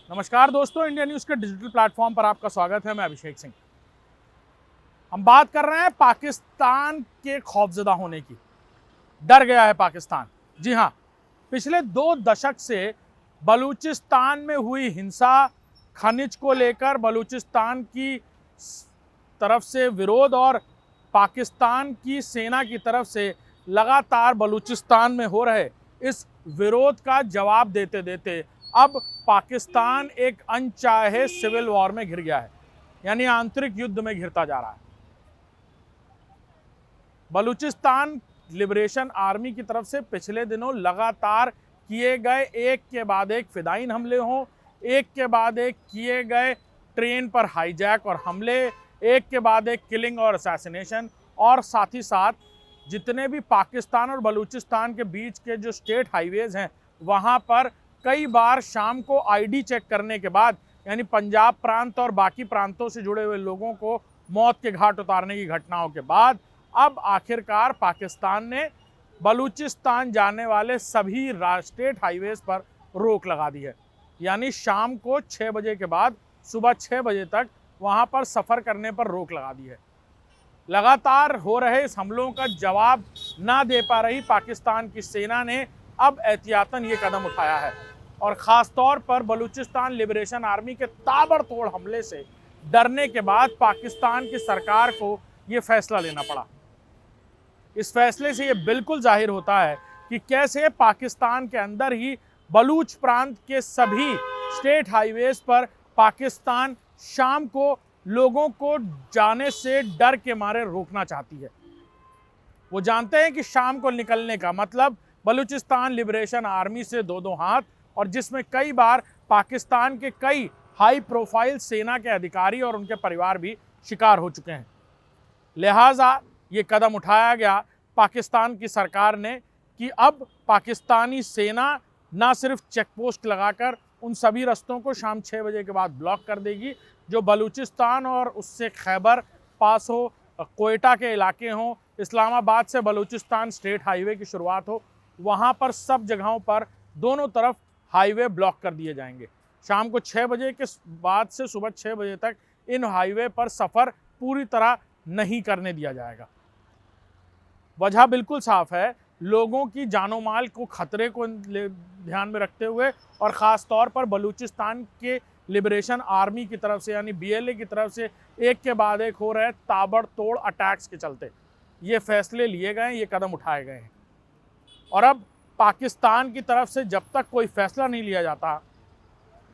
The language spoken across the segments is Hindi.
नमस्कार दोस्तों, इंडिया न्यूज़ के डिजिटल प्लेटफॉर्म पर आपका स्वागत है। मैं अभिषेक सिंह। हम बात कर रहे हैं पाकिस्तान के खौफजदा होने की। डर गया है पाकिस्तान। जी हां, पिछले 2 दशक से बलूचिस्तान में हुई हिंसा, खनिज को लेकर बलूचिस्तान की तरफ से विरोध और पाकिस्तान की सेना की तरफ से लगातार बलूचिस्तान में हो रहे इस विरोध का जवाब देते देते अब पाकिस्तान एक अनचाहे सिविल वॉर में घिर गया है, यानी आंतरिक युद्ध में घिरता जा रहा है। बलूचिस्तान लिबरेशन आर्मी की तरफ से पिछले दिनों लगातार किए गए एक के बाद एक फिदाइन हमले हों, एक के बाद एक किए गए ट्रेन पर हाईजैक और हमले, एक के बाद एक किलिंग और असैसिनेशन, और साथ ही साथ जितने भी पाकिस्तान और बलूचिस्तान के बीच के जो स्टेट हाईवेज हैं वहाँ पर कई बार शाम को आईडी चेक करने के बाद, यानी पंजाब प्रांत और बाकी प्रांतों से जुड़े हुए लोगों को मौत के घाट उतारने की घटनाओं के बाद अब आखिरकार पाकिस्तान ने बलूचिस्तान जाने वाले सभी स्टेट हाईवेज पर रोक लगा दी है। यानी शाम को 6 बजे के बाद सुबह 6 बजे तक वहाँ पर सफ़र करने पर रोक लगा दी है। लगातार हो रहे इस हमलों का जवाब ना दे पा रही पाकिस्तान की सेना ने अब एहतियातन ये कदम उठाया है, और ख़ास तौर पर बलूचिस्तान लिबरेशन आर्मी के ताबड़तोड़ हमले से डरने के बाद पाकिस्तान की सरकार को ये फैसला लेना पड़ा। इस फैसले से ये बिल्कुल जाहिर होता है कि कैसे पाकिस्तान के अंदर ही बलूच प्रांत के सभी स्टेट हाईवेज पर पाकिस्तान शाम को लोगों को जाने से डर के मारे रोकना चाहती है। वो जानते हैं कि शाम को निकलने का मतलब बलूचिस्तान लिबरेशन आर्मी से दो हाथ, और जिसमें कई बार पाकिस्तान के कई हाई प्रोफाइल सेना के अधिकारी और उनके परिवार भी शिकार हो चुके हैं। लिहाजा ये कदम उठाया गया पाकिस्तान की सरकार ने कि अब पाकिस्तानी सेना ना सिर्फ चेक पोस्ट लगाकर उन सभी रास्तों को शाम 6 बजे के बाद ब्लॉक कर देगी जो बलूचिस्तान और उससे खैबर पास हो, कोयटा के इलाके हों, इस्लामाबाद से बलूचिस्तान स्टेट हाईवे की शुरुआत हो, वहाँ पर सब जगहों पर दोनों तरफ हाईवे ब्लॉक कर दिए जाएंगे। शाम को 6 बजे के बाद से सुबह 6 बजे तक इन हाईवे पर सफ़र पूरी तरह नहीं करने दिया जाएगा। वजह बिल्कुल साफ है, लोगों की जानो माल को खतरे को ध्यान में रखते हुए और ख़ास तौर पर बलूचिस्तान के लिबरेशन आर्मी की तरफ से यानी BLA की तरफ से एक के बाद एक हो रहे ताबड़तोड़ अटैक्स के चलते ये फैसले लिए गए, ये कदम उठाए गए हैं। और अब पाकिस्तान की तरफ से जब तक कोई फैसला नहीं लिया जाता,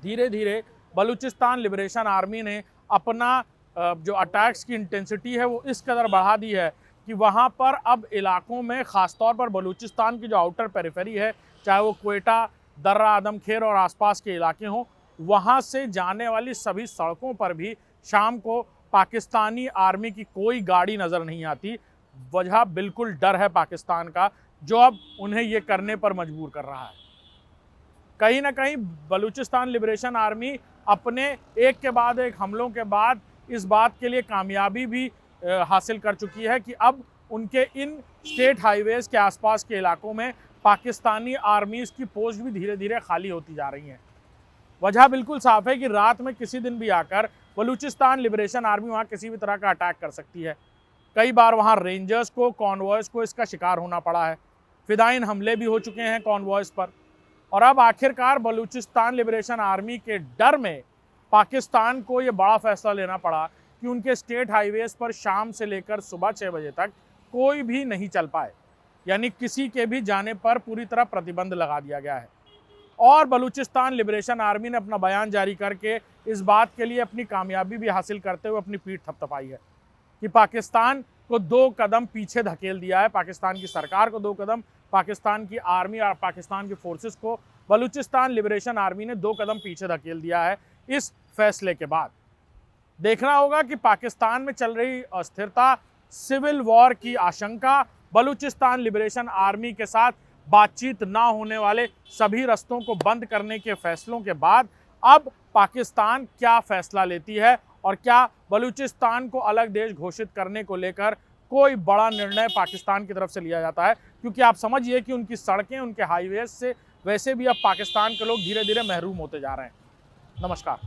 धीरे धीरे बलूचिस्तान लिबरेशन आर्मी ने अपना जो अटैक्स की इंटेंसिटी है वो इस कदर बढ़ा दी है कि वहाँ पर अब इलाकों में ख़ास तौर पर बलूचिस्तान की जो आउटर पेरिफेरी है, चाहे वो कोयटा, दर्रा आदमखेर और आसपास के इलाके हों, वहाँ से जाने वाली सभी सड़कों पर भी शाम को पाकिस्तानी आर्मी की कोई गाड़ी नज़र नहीं आती। वजह बिल्कुल डर है पाकिस्तान का, जो अब उन्हें ये करने पर मजबूर कर रहा है। कहीं ना कहीं बलूचिस्तान लिबरेशन आर्मी अपने एक के बाद एक हमलों के बाद इस बात के लिए कामयाबी भी हासिल कर चुकी है कि अब उनके इन स्टेट हाईवेज़ के आसपास के इलाकों में पाकिस्तानी आर्मीज़ की पोस्ट भी धीरे धीरे खाली होती जा रही हैं। वजह बिल्कुल साफ है कि रात में किसी दिन भी आकर बलूचिस्तान लिबरेशन आर्मी वहाँ किसी भी तरह का अटैक कर सकती है। कई बार वहाँ रेंजर्स को, कॉन्वॉयज़ को इसका शिकार होना पड़ा है। फिदाइन हमले भी हो चुके हैं कॉन्वॉयज़ पर, और अब आखिरकार बलूचिस्तान लिबरेशन आर्मी के डर में पाकिस्तान को ये बड़ा फैसला लेना पड़ा कि उनके स्टेट हाईवेज़ पर शाम से लेकर सुबह 6 बजे तक कोई भी नहीं चल पाए, यानी किसी के भी जाने पर पूरी तरह प्रतिबंध लगा दिया गया है। और बलूचिस्तान लिबरेशन आर्मी ने अपना बयान जारी करके इस बात के लिए अपनी कामयाबी भी हासिल करते हुए अपनी पीठ थपथपाई है कि पाकिस्तान को 2 कदम पीछे धकेल दिया है, पाकिस्तान की सरकार को 2 कदम, पाकिस्तान की आर्मी और पाकिस्तान की फोर्सेस को बलूचिस्तान लिबरेशन आर्मी ने 2 कदम पीछे धकेल दिया है इस फैसले के बाद। देखना होगा कि पाकिस्तान में चल रही अस्थिरता, सिविल वॉर की आशंका, बलूचिस्तान लिबरेशन आर्मी के साथ बातचीत ना होने वाले सभी रास्तों को बंद करने के फैसलों के बाद अब पाकिस्तान क्या फैसला लेती है और क्या बलूचिस्तान को अलग देश घोषित करने को लेकर कोई बड़ा निर्णय पाकिस्तान की तरफ से लिया जाता है। क्योंकि आप समझिए कि उनकी सड़कें, उनके हाईवेज से वैसे भी अब पाकिस्तान के लोग धीरे धीरे महरूम होते जा रहे हैं। नमस्कार।